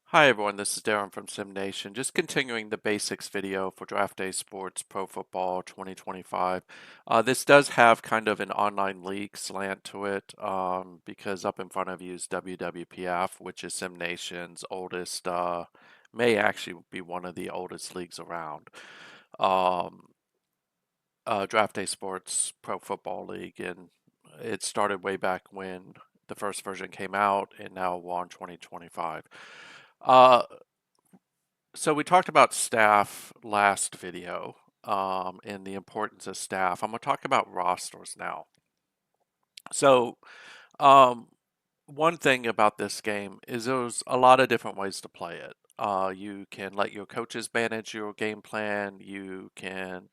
Hi everyone, this is Darren from SimNation. Just continuing the basics video for Draft Day Sports Pro Football 2025. This does have kind of an online league slant to it because up in front of you is WWPF, which is SimNation's oldest, may actually be one of the oldest leagues around. Um, Draft Day Sports Pro Football League, and it started way back when the first version came out, and now we're on 2025. Uh, so we talked about staff last video, and the importance of staff. I'm going to talk about rosters now. So, um, one thing about this game is there's a lot of different ways to play it. You can let your coaches manage your game plan. You can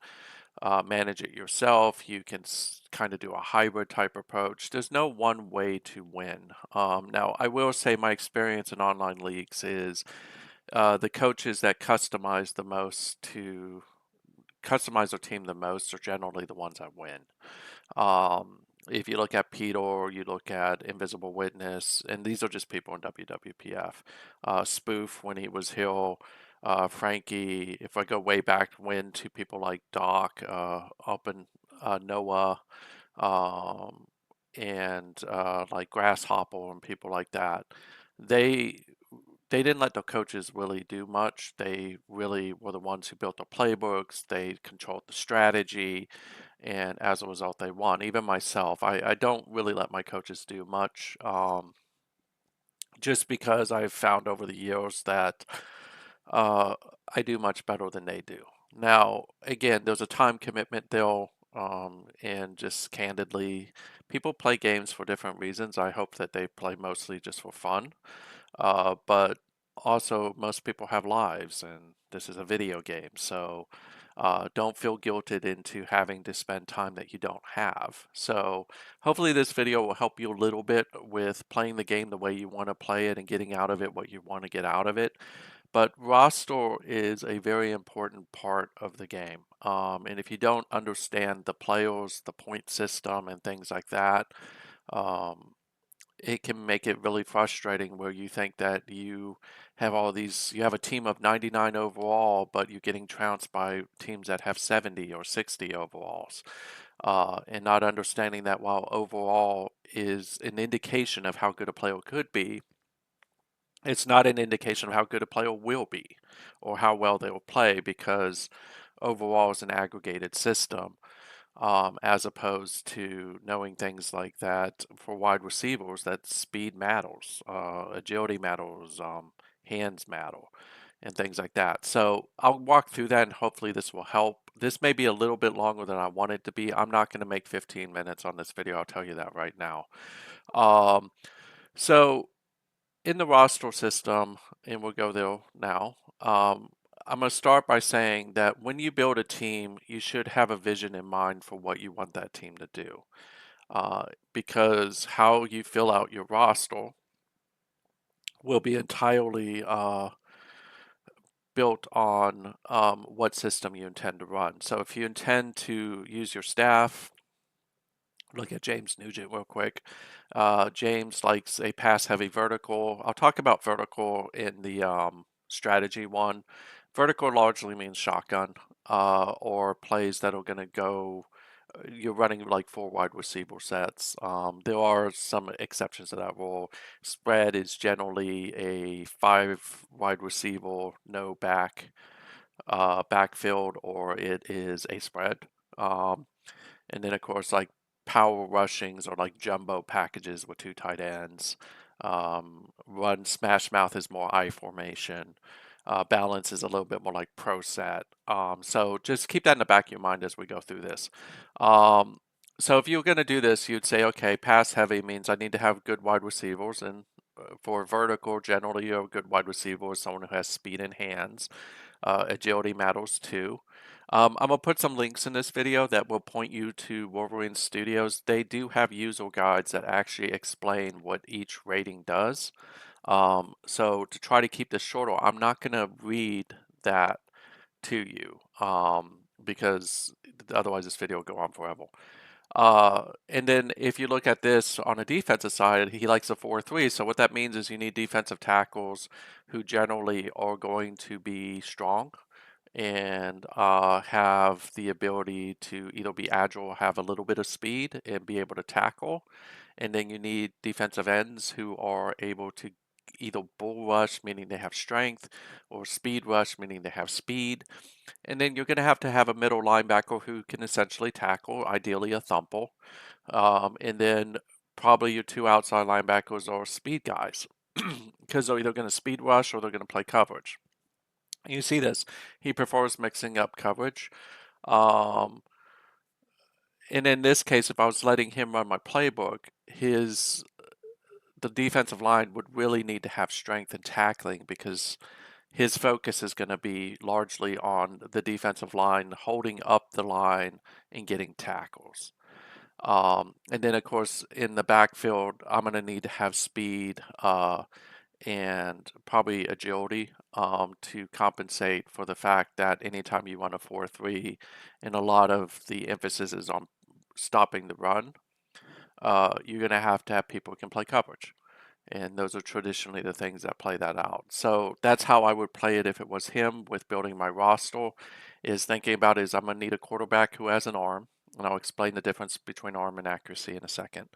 manage it yourself. You can kind of do a hybrid type approach. There's no one way to win. Now, I will say my experience in online leagues is the coaches that customize their team the most are generally the ones that win. If you look at Peter or you look at Invisible Witness, and these are just people in WWPF, Spoof when he was Hill, Frankie, if I go way back when to people like Doc, up in Noah, um, and like Grasshopper and people like that, they they didn't let the coaches really do much. They really were the ones who built the playbooks. They controlled the strategy, and as a result, they won. Even myself, I don't really let my coaches do much, just because I've found over the years that uh, I do much better than they do. Now, again, there's a time commitment there, and just candidly, people play games for different reasons. I hope that they play mostly just for fun. But also, most people have lives, and this is a video game, so don't feel guilted into having to spend time that you don't have. So, hopefully, this video will help you a little bit with playing the game the way you want to play it and getting out of it what you want to get out of it. But roster is a very important part of the game. And if you don't understand the players, the point system, and things like that, um, it can make it really frustrating where you think that you have a team of 99 overall, but you're getting trounced by teams that have 70 or 60 overalls. And not understanding that while overall is an indication of how good a player could be, it's not an indication of how good a player will be or how well they will play because overall is an aggregated system, as opposed to knowing things like that for wide receivers that speed matters, agility matters, hands matter, and things like that. So I'll walk through that and hopefully this will help. This may be a little bit longer than I want it to be. I'm not going to make 15 minutes on this video. I'll tell you that right now. Um, so in the roster system, and we'll go there now. I'm going to start by saying that when you build a team, you should have a vision in mind for what you want that team to do. Because how you fill out your roster will be entirely built on what system you intend to run. So if you intend to use your staff, look at James Nugent real quick. James likes a pass heavy vertical. I'll talk about vertical in the strategy one. Vertical largely means shotgun, or plays that are going to go. You're running like four wide receiver sets. There are some exceptions to that rule. Spread is generally a five wide receiver, no backfield, or it is a spread. Um, and then, of course, like power rushings or like jumbo packages with two tight ends. Run smash mouth is more I formation. Balance is a little bit more like pro set. So just keep that in the back of your mind as we go through this. Um, so if you're going to do this, you'd say, okay, pass heavy means I need to have good wide receivers. And for vertical, generally, a good wide receiver is someone who has speed in hands. Agility matters too. I'm going to put some links in this video that will point you to Wolverine Studios. They do have user guides that actually explain what each rating does. So to try to keep this shorter, I'm not going to read that to you, because otherwise this video will go on forever. And then if you look at this on a defensive side, he likes a 4-3. So what that means is you need defensive tackles who generally are going to be strong and have the ability to either be agile, have a little bit of speed, and be able to tackle. And then you need defensive ends who are able to either bull rush, meaning they have strength, or speed rush, meaning they have speed. And then you're going to have a middle linebacker who can essentially tackle, ideally a thumple. And then probably your two outside linebackers are speed guys because they're either going to speed rush or they're going to play coverage. You see this. He prefers mixing up coverage. Um, and in this case, if I was letting him run my playbook, the defensive line would really need to have strength and tackling because his focus is going to be largely on the defensive line, holding up the line and getting tackles. And then, of course, in the backfield, I'm going to need to have speed and probably agility to compensate for the fact that anytime you run a 4-3, and a lot of the emphasis is on stopping the run, you're going to have people who can play coverage. And those are traditionally the things that play that out. So that's how I would play it if it was him with building my roster, is thinking about is I'm going to need a quarterback who has an arm, and I'll explain the difference between arm and accuracy in a second.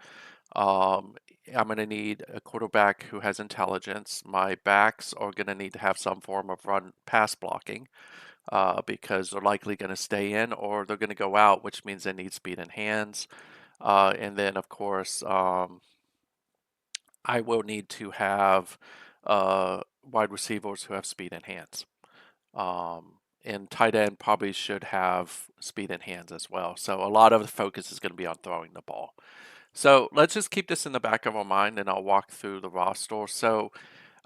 Um, I'm going to need a quarterback who has intelligence. My backs are going to need to have some form of run pass blocking because they're likely going to stay in or they're going to go out, which means they need speed in hands. And then, of course, I will need to have wide receivers who have speed in hands. And tight end probably should have speed in hands as well. So a lot of the focus is going to be on throwing the ball. So let's just keep this in the back of our mind and I'll walk through the roster. So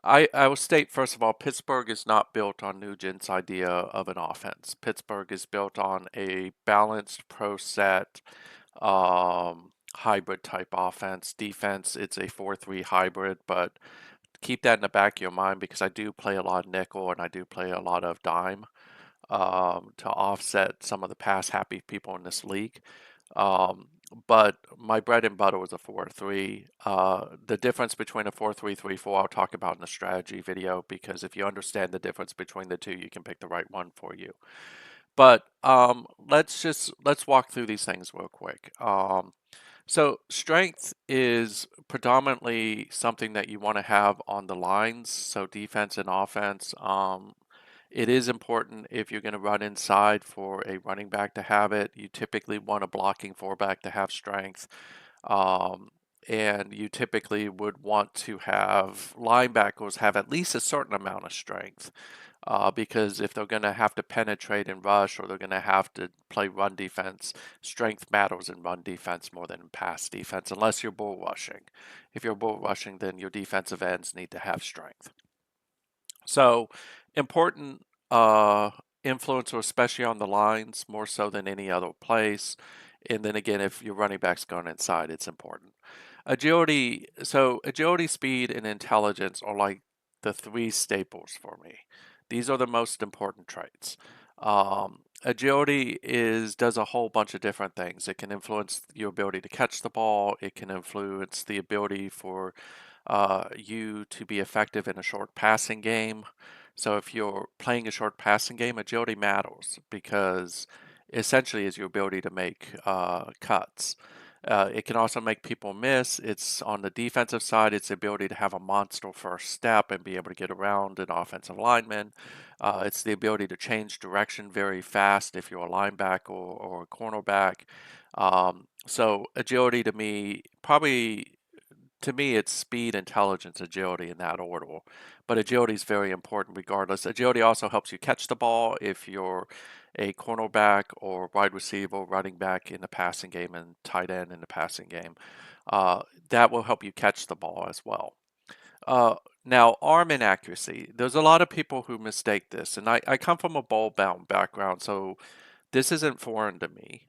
I will state, first of all, Pittsburgh is not built on Nugent's idea of an offense. Pittsburgh is built on a balanced pro set hybrid type offense. Defense, it's a 4-3 hybrid, but keep that in the back of your mind because I do play a lot of nickel and I do play a lot of dime to offset some of the pass happy people in this league. Um, but my bread and butter was a 4-3. The difference between a 4-3-3-4 I'll talk about in the strategy video because if you understand the difference between the two, you can pick the right one for you. But let's walk through these things real quick. So strength is predominantly something that you want to have on the lines, so defense and offense. It is important if you're going to run inside for a running back to have it. You typically want a blocking fullback to have strength. Um, and you typically would want to have linebackers have at least a certain amount of strength because if they're going to have to penetrate and rush or they're going to have to play run defense, strength matters in run defense more than in pass defense, unless you're bull rushing. If you're bull rushing, then your defensive ends need to have strength. So, important influencer, especially on the lines, more so than any other place. And then again, if your running back's going inside, it's important. Agility, so agility, speed, and intelligence are like the three staples for me. These are the most important traits. Agility does a whole bunch of different things. It can influence your ability to catch the ball. It can influence the ability for you to be effective in a short passing game. So if you're playing a short passing game, agility matters because essentially is your ability to make cuts. It can also make people miss. It's on the defensive side, it's the ability to have a monster first step and be able to get around an offensive lineman. It's the ability to change direction very fast if you're a linebacker or a cornerback. So agility to me, it's speed, intelligence, agility in that order. But agility is very important regardless. Agility also helps you catch the ball if you're a cornerback or wide receiver, running back in the passing game, and tight end in the passing game. That will help you catch the ball as well. Uh, Now, arm inaccuracy. There's a lot of people who mistake this, and I come from a ball bound background, so this isn't foreign to me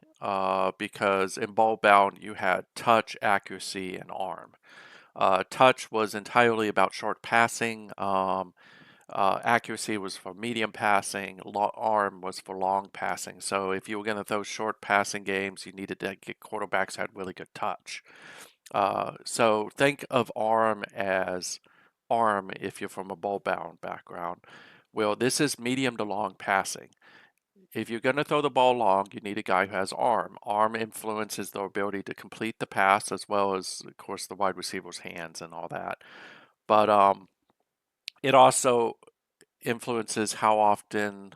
because in ball bound you had touch, accuracy, and arm. Touch was entirely about short passing. Accuracy was for medium passing. Arm was for long passing. So if you were going to throw short passing games, you needed to get quarterbacks who had really good touch. So think of arm if you're from a ball bound background. Well, this is medium to long passing. If you're going to throw the ball long, you need a guy who has arm. Arm influences the ability to complete the pass as well as, of course, the wide receiver's hands and all that. But it also influences how often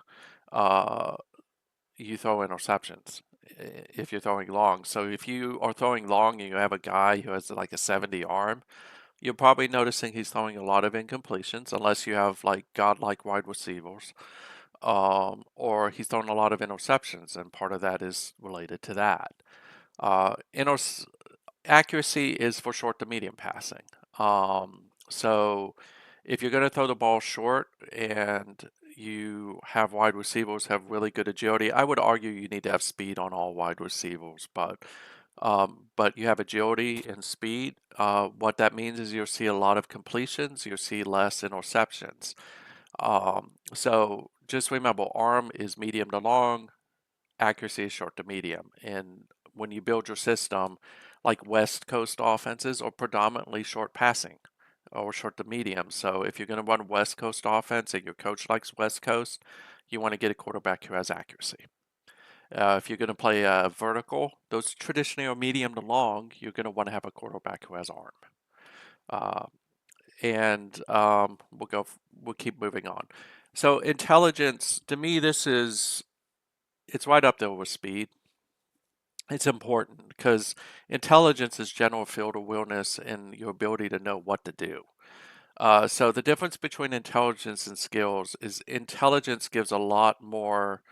uh, you throw interceptions if you're throwing long. So if you are throwing long and you have a guy who has like a 70 arm, you're probably noticing he's throwing a lot of incompletions unless you have like godlike wide receivers. Or he's throwing a lot of interceptions, and part of that is related to that. Inter Accuracy is for short to medium passing. So if you're going to throw the ball short and you have wide receivers have really good agility, I would argue you need to have speed on all wide receivers, but you have agility and speed. What that means is you'll see a lot of completions, you'll see less interceptions. So just remember, arm is medium to long, accuracy is short to medium. And when you build your system, like West Coast offenses are predominantly short passing or short to medium. So if you're going to run West Coast offense and your coach likes West Coast, you want to get a quarterback who has accuracy. If you're going to play vertical, those traditionally are medium to long, you're going to want to have a quarterback who has arm. Uh, and we'll keep moving on. So intelligence, to me, it's right up there with speed. It's important because intelligence is general field awareness and your ability to know what to do. So the difference between intelligence and skills is intelligence gives a lot more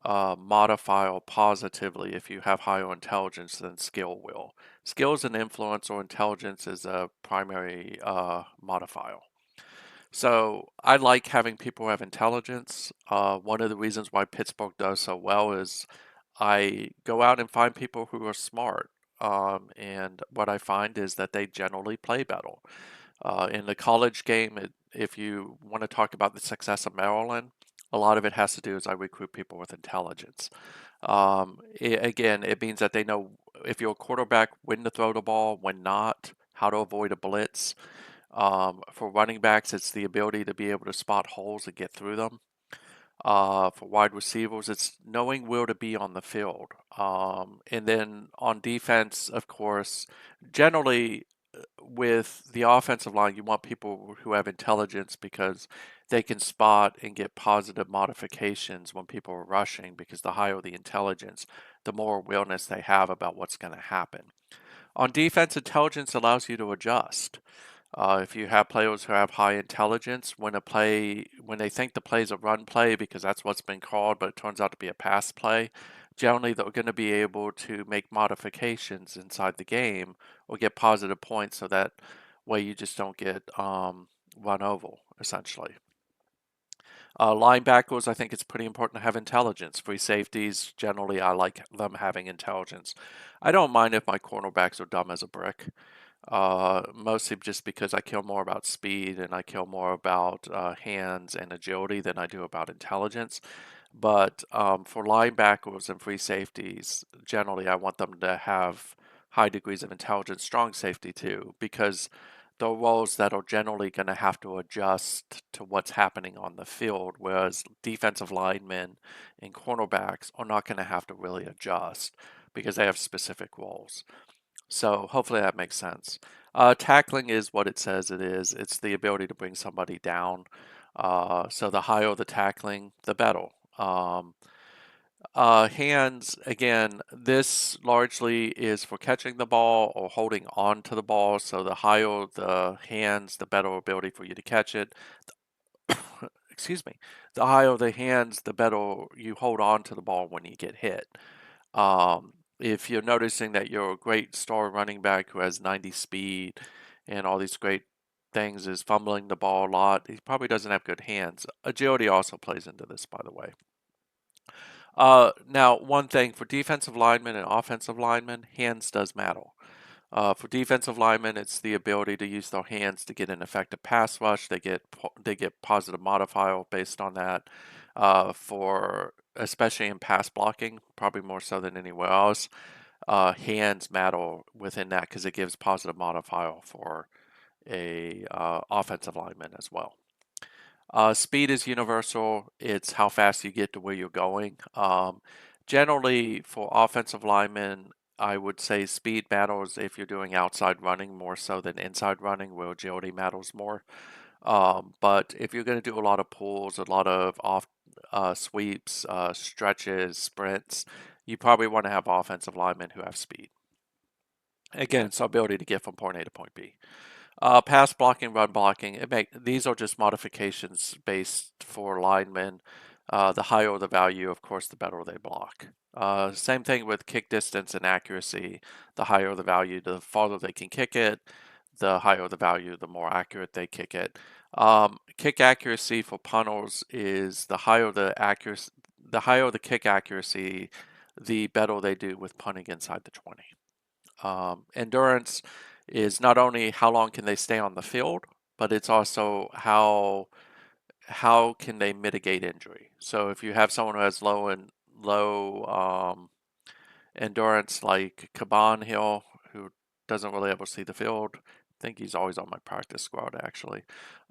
modifier positively if you have higher intelligence than skill will. Skills and influence or intelligence is a primary modifier. So I like having people who have intelligence. One of the reasons why Pittsburgh does so well is I go out and find people who are smart. And what I find is that they generally play better. In the college game, if you want to talk about the success of Maryland, a lot of it has to do is I recruit people with intelligence. Again, it means that they know if you're a quarterback, when to throw the ball, when not, how to avoid a blitz. For running backs, it's the ability to be able to spot holes and get through them. For wide receivers, it's knowing where to be on the field. And then on defense, of course, generally with the offensive line, you want people who have intelligence because they can spot and get positive modifications when people are rushing because the higher the intelligence, the more awareness they have about what's going to happen. On defense, intelligence allows you to adjust. If you have players who have high intelligence, when they think the play is a run play because that's what's been called, but it turns out to be a pass play, generally they're going to be able to make modifications inside the game or get positive points so that way you just don't get run over, essentially. Linebackers, I think it's pretty important to have intelligence. Free safeties, generally, I like them having intelligence. I don't mind if my cornerbacks are dumb as a brick. Mostly just because I care more about speed and I care more about hands and agility than I do about intelligence. But for linebackers and free safeties, generally I want them to have high degrees of intelligence, strong safety too, because the roles that are generally going to have to adjust to what's happening on the field, whereas defensive linemen and cornerbacks are not going to have to really adjust because they have specific roles. So hopefully that makes sense. Tackling is what it says it is. It's the ability to bring somebody down. So the higher the tackling, the better. Um, Hands, again, this largely is for catching the ball or holding on to the ball. So the higher the hands, the better ability for you to catch it. Excuse me. The higher the hands, the better you hold on to the ball when you get hit. If you're noticing that you're a great star running back who has 90 speed and all these great things is fumbling the ball a lot, he probably doesn't have good hands. Agility also plays into this, by the way. Now, one thing for defensive linemen and offensive linemen, hands does matter. For defensive linemen, it's the ability to use their hands to get an effective pass rush. They get positive modifier based on that. For especially in pass blocking, probably more so than anywhere else, hands matter within that because it gives positive modifier for a offensive lineman as well. Speed is universal. It's how fast you get to where you're going. Generally, for offensive linemen, I would say speed matters if you're doing outside running more so than inside running, where agility matters more. But if you're going to do a lot of pulls, a lot of off sweeps, stretches, sprints, you probably want to have offensive linemen who have speed. Again, it's the ability to get from point A to point B. Pass blocking, run blocking, these are just modifications based for linemen. The higher the value, of course, the better they block. Same thing with kick distance and accuracy. The higher the value, the farther they can kick it. The higher the value, the more accurate they kick it. Kick accuracy for punters is the higher the kick accuracy, the better they do with punting inside the 20. Endurance is not only how long can they stay on the field, but it's also how can they mitigate injury. So if you have someone who has low endurance like Caban Hill, who doesn't really ever see the field, I think he's always on my practice squad actually.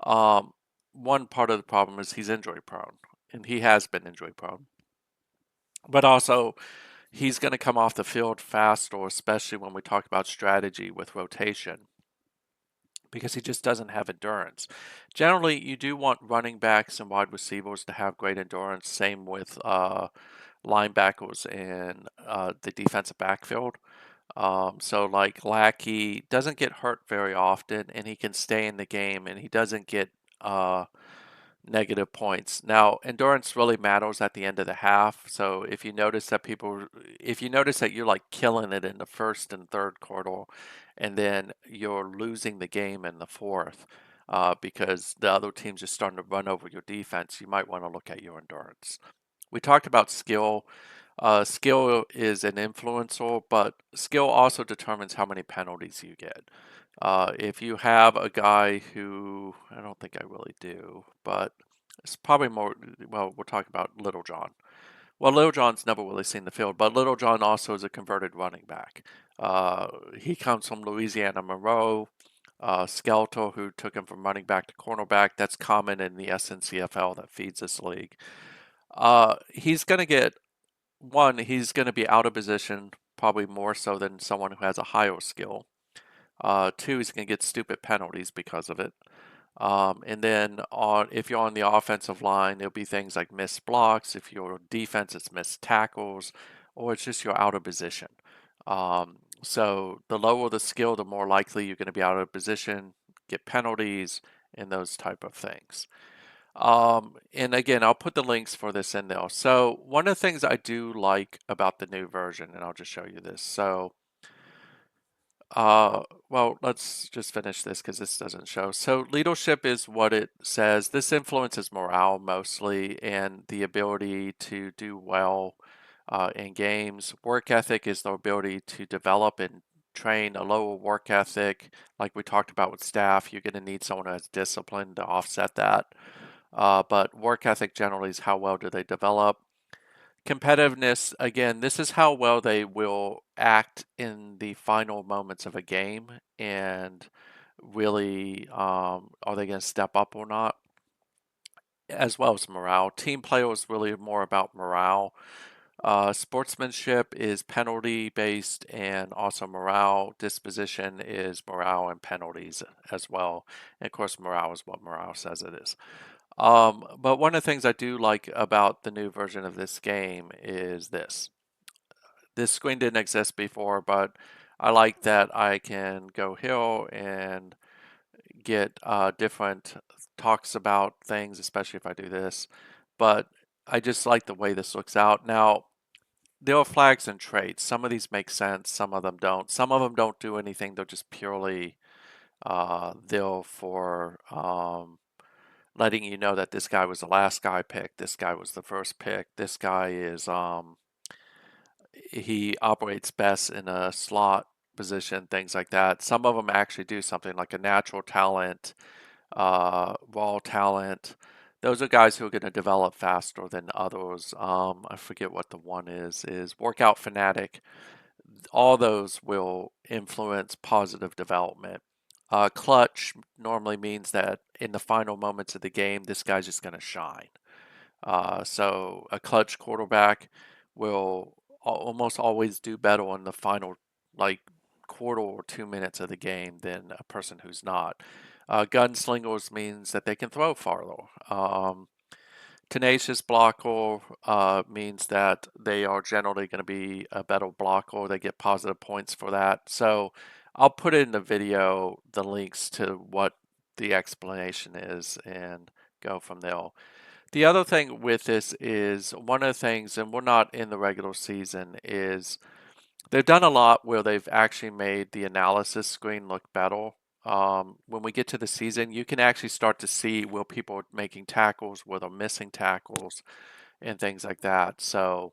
Um, One part of the problem is he's injury prone, and he has been injury prone. But also, he's going to come off the field fast, or especially when we talk about strategy with rotation, because he just doesn't have endurance. Generally, you do want running backs and wide receivers to have great endurance. Same with linebackers and the defensive backfield. So like Lackey doesn't get hurt very often, and he can stay in the game, and he doesn't get negative points. Now, endurance really matters at the end of the half. So if you notice that you're like killing it in the first and third quarter, and then you're losing the game in the fourth, because the other team's just starting to run over your defense, you might want to look at your endurance. We talked about skill. Skill is an influencer, but skill also determines how many penalties you get. If you have a guy who, I don't think I really do, but it's probably more, well, we'll talk about Little John. Well, Little John's never really seen the field, but Little John also is a converted running back. He comes from Louisiana Monroe. Skelto, who took him from running back to cornerback. That's common in the SNCFL that feeds this league. He's going to get he's going to be out of position, probably more so than someone who has a higher skill. Two, he's going to get stupid penalties because of it. And then if you're on the offensive line, there'll be things like missed blocks. If you're defense, it's missed tackles, or it's just you're out of position. So the lower the skill, the more likely you're going to be out of position, get penalties, and those type of things. And again, I'll put the links for this in there. So one of the things I do like about the new version, and I'll just show you this. So well, let's just finish this because this doesn't show. So leadership is what it says. This influences morale mostly and the ability to do well in games. Work ethic is the ability to develop and train a lower work ethic. Like we talked about with staff, you're going to need someone who has discipline to offset that. But work ethic generally is how well do they develop. Competitiveness, again, this is how well they will act in the final moments of a game and really are they going to step up or not, as well as morale. Team play is really more about morale. Sportsmanship is penalty based, and also morale. Disposition is morale and penalties as well. And of course, morale is what morale says it is. But one of the things I do like about the new version of this game is this. This screen didn't exist before, but I like that I can go here and get different talks about things, especially if I do this. But I just like the way this looks out. Now, there are flags and traits. Some of these make sense, some of them don't. Some of them don't do anything. They're just purely there for letting you know that this guy was the last guy picked, this guy was the first pick, this guy is he operates best in a slot position, things like that. Some of them actually do something like a natural talent, raw talent. Those are guys who are going to develop faster than others. I forget what the one is workout fanatic. All those will influence positive development. Clutch normally means that in the final moments of the game, this guy's just going to shine. So a clutch quarterback will almost always do better in the final, like, quarter or 2 minutes of the game than a person who's not. Gunslingers means that they can throw farther. Tenacious blocker means that they are generally going to be a better blocker. They get positive points for that. So I'll put in the video the links to what the explanation is and go from there. The other thing with this is one of the things, and we're not in the regular season, is they've done a lot where they've actually made the analysis screen look better. When we get to the season, you can actually start to see where people are making tackles, where they're missing tackles, and things like that. So,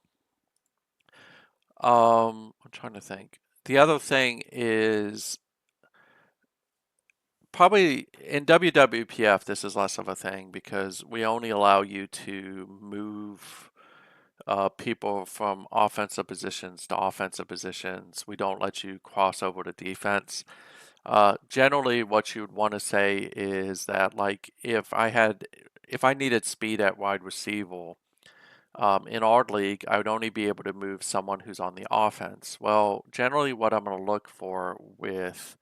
I'm trying to think. The other thing is probably in WWPF, this is less of a thing because we only allow you to move people from offensive positions to offensive positions. We don't let you cross over to defense. Generally, what you'd want to say is that, like, if I needed speed at wide receiver, in our league, I would only be able to move someone who's on the offense. Well, generally, what I'm going to look for with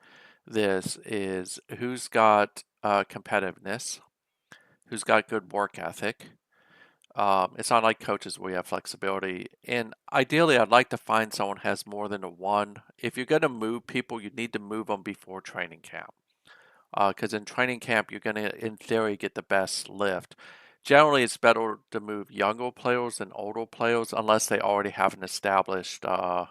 this is who's got competitiveness, who's got good work ethic. It's not like coaches where we have flexibility. And ideally, I'd like to find someone who has more than a one. If you're going to move people, you need to move them before training camp. Because in training camp, you're going to, in theory, get the best lift. Generally, it's better to move younger players than older players unless they already have an established um,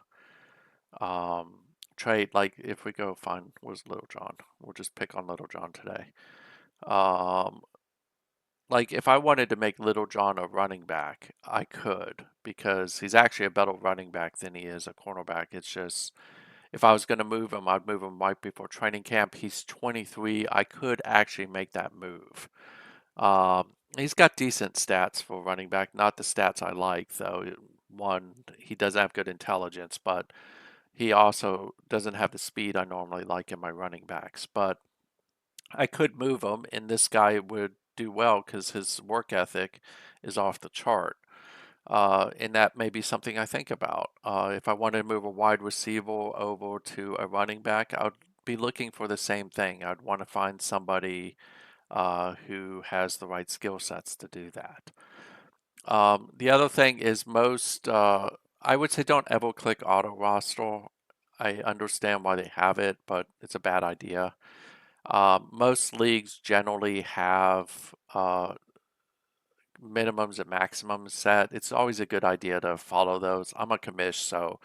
trade. Like if we go find, where's Little John? We'll just pick on Little John today. Um, like if I wanted to make Little John a running back, I could because he's actually a better running back than he is a cornerback. It's just if I was going to move him, I'd move him right before training camp. He's 23. I could actually make that move. He's got decent stats for running back, not the stats I like though. One, he doesn't have good intelligence, but he also doesn't have the speed I normally like in my running backs. But I could move him, and this guy would do well because his work ethic is off the chart. And that may be something I think about. If I wanted to move a wide receiver over to a running back, I would be looking for the same thing. I'd want to find somebody who has the right skill sets to do that. The other thing is I would say don't ever click auto roster. I understand why they have it, but it's a bad idea. Most leagues generally have minimums and maximums set. It's always a good idea to follow those. I'm a commish, so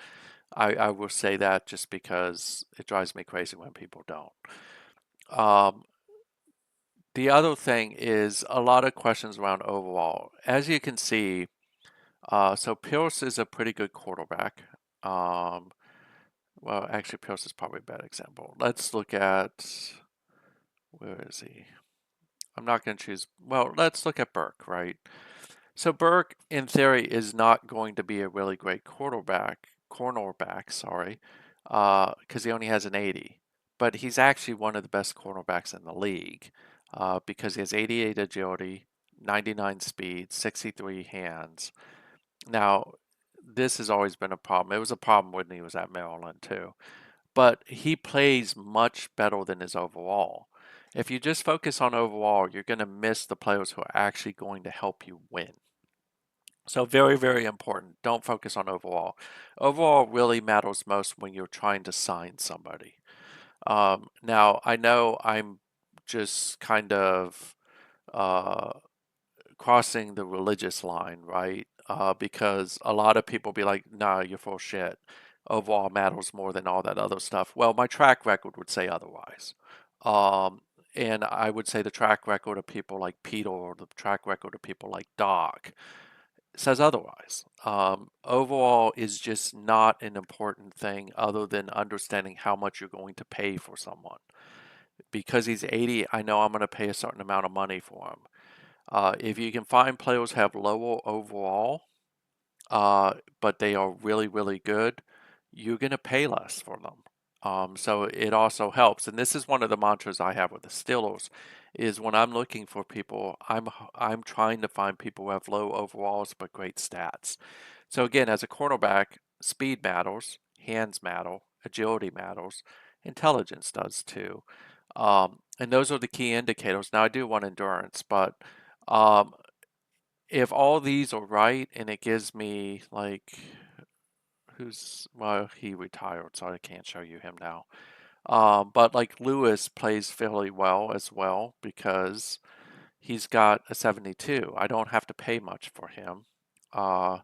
I will say that just because it drives me crazy when people don't. Um, the other thing is a lot of questions around overall. As you can see, so Pierce is a pretty good quarterback. Um, well, actually, Pierce is probably a bad example. Let's look at, where is he? I'm not going to choose, well, let's look at Burke, right? So Burke, in theory, is not going to be a really great cornerback, sorry, because he only has an 80. But he's actually one of the best cornerbacks in the league because he has 88 agility, 99 speed, 63 hands. Now, this has always been a problem. It was a problem when he was at Maryland too. But he plays much better than his overall. If you just focus on overall, you're going to miss the players who are actually going to help you win. So very, very important. Don't focus on overall. Overall really matters most when you're trying to sign somebody. Now, I know I'm just kind of uh, crossing the religious line, right? Because a lot of people be like, nah, you're full of shit. Overall matters more than all that other stuff. Well, my track record would say otherwise. Um, and I would say the track record of people like Peter or the track record of people like Doc says otherwise. Overall is just not an important thing other than understanding how much you're going to pay for someone. Because he's 80, I know I'm going to pay a certain amount of money for him. If you can find players have lower overall, but they are really, really good, you're going to pay less for them. So it also helps. And this is one of the mantras I have with the Steelers is when I'm looking for people, I'm trying to find people who have low overalls but great stats. So again, as a quarterback, speed matters, hands matter, agility matters, intelligence does too. And those are the key indicators. Now I do want endurance, but um, if all these are right and it gives me like well, he retired, so I can't show you him now. But like Lewis plays fairly well as well because he's got a 72. I don't have to pay much for him. Uh,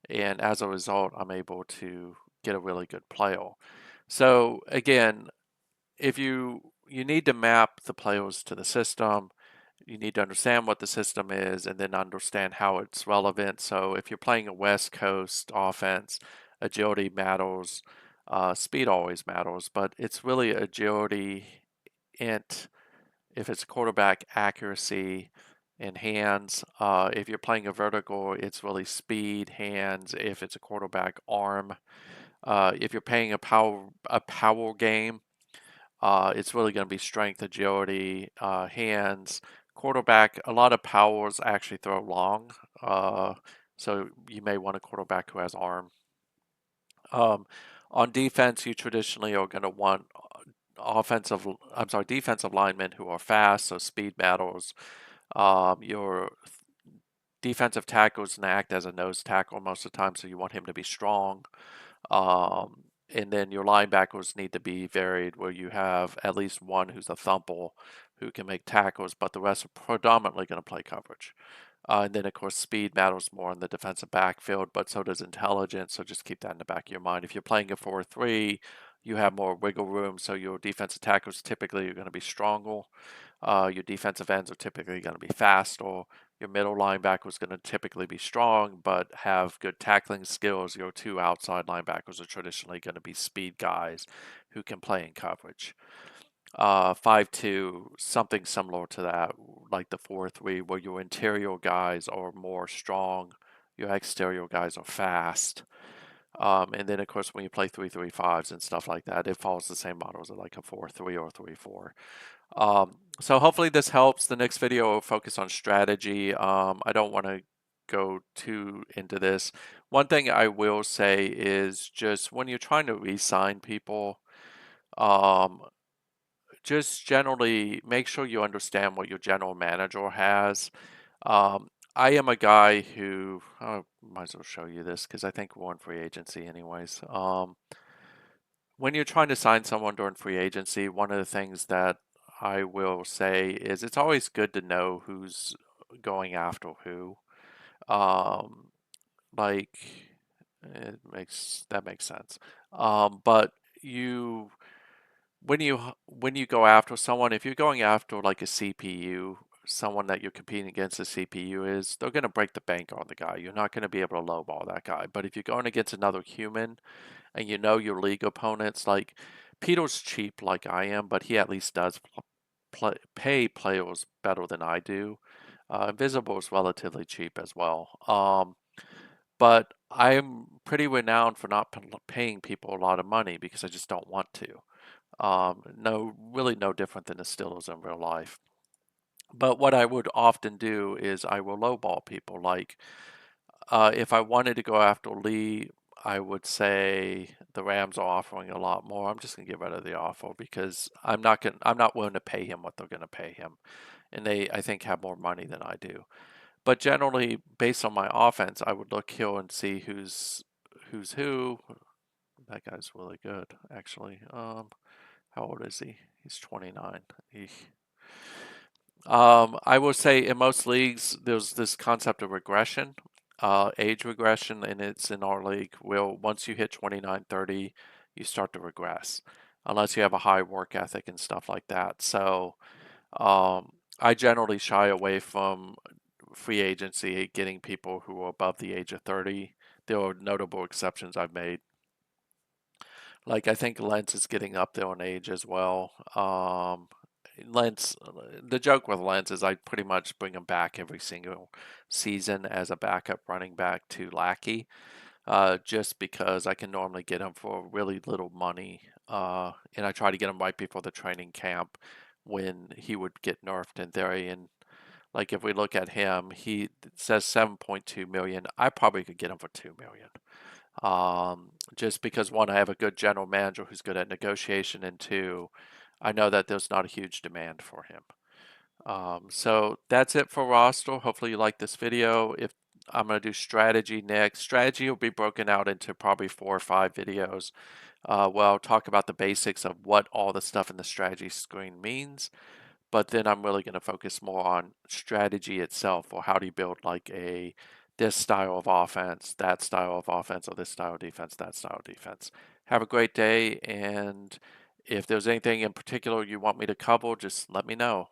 and as a result, I'm able to get a really good player. So again, if you need to map the players to the system, you need to understand what the system is and then understand how it's relevant. So if you're playing a West Coast offense, agility matters, speed always matters, but it's really agility, int, if it's quarterback accuracy and hands. If you're playing a vertical, it's really speed, hands. If it's a quarterback, arm. If you're playing a power game, it's really going to be strength, agility, hands. Quarterback, a lot of powers actually throw long. Uh, so you may want a quarterback who has arm. Um, on defense, you traditionally are going to want defensive linemen who are fast, so speed matters. Your defensive tackles can act as a nose tackle most of the time, so you want him to be strong. And then your linebackers need to be varied where you have at least one who's a thumper who can make tackles, but the rest are predominantly going to play coverage. And then, of course, speed matters more in the defensive backfield, but so does intelligence. So just keep that in the back of your mind. If you're playing a 4-3, you have more wiggle room. So your defensive tackles typically are going to be stronger. Your defensive ends are typically going to be faster. Your middle linebacker is going to typically be strong, but have good tackling skills. Your two outside linebackers are traditionally going to be speed guys who can play in coverage. 5-2, something similar to that, like the 4-3, where your interior guys are more strong, your exterior guys are fast. And then, of course, when you play 3-3-5s and stuff like that, it follows the same model as like a 4-3 or 3-4. So hopefully this helps. The next video will focus on strategy. I don't want to go too into this. One thing I will say is just when you're trying to re-sign people, um, just generally make sure you understand what your general manager has. I am a guy who, I might as well show you this because I think we're on free agency anyways. When you're trying to sign someone during free agency, one of the things that I will say is it's always good to know who's going after who. Um, like that makes sense. But you when you go after someone, if you're going after like a CPU, someone that you're competing against a CPU is, they're going to break the bank on the guy. You're not going to be able to lowball that guy. But if you're going against another human and you know your league opponents, like Peter's cheap like I am, but he at least does pay players better than I do. Invisible is relatively cheap as well. But I'm pretty renowned for not paying people a lot of money because I just don't want to. No, really no different than the Steelers in real life. But what I would often do is I will lowball people. Like if I wanted to go after Lee, I would say the Rams are offering a lot more. I'm just gonna get rid of the offer because I'm not willing to pay him what they're gonna pay him, and they I think have more money than I do. But generally, based on my offense, I would look here and see who's who. That guy's really good, actually. How old is he? He's 29. I will say in most leagues, there's this concept of regression, age regression, and it's in our league. Well, once you hit 29, 30, you start to regress, unless you have a high work ethic and stuff like that. So, I generally shy away from free agency, getting people who are above the age of 30. There are notable exceptions I've made. Like I think Lentz is getting up there in age as well. Lentz, the joke with Lentz is I pretty much bring him back every single season as a backup running back to Lackey, just because I can normally get him for really little money, and I try to get him right before the training camp when he would get nerfed in theory. And like if we look at him, he says 7.2 million. I probably could get him for 2 million. Just because one, I have a good general manager who's good at negotiation, and two, I know that there's not a huge demand for him. So that's it for roster. Hopefully you like this video. If I'm going to do strategy next, strategy will be broken out into probably 4 or 5 videos. Where I'll talk about the basics of what all the stuff in the strategy screen means, but then I'm really going to focus more on strategy itself, or how do you build like a this style of offense, that style of offense, or this style of defense, that style of defense. Have a great day, and if there's anything in particular you want me to cover, just let me know.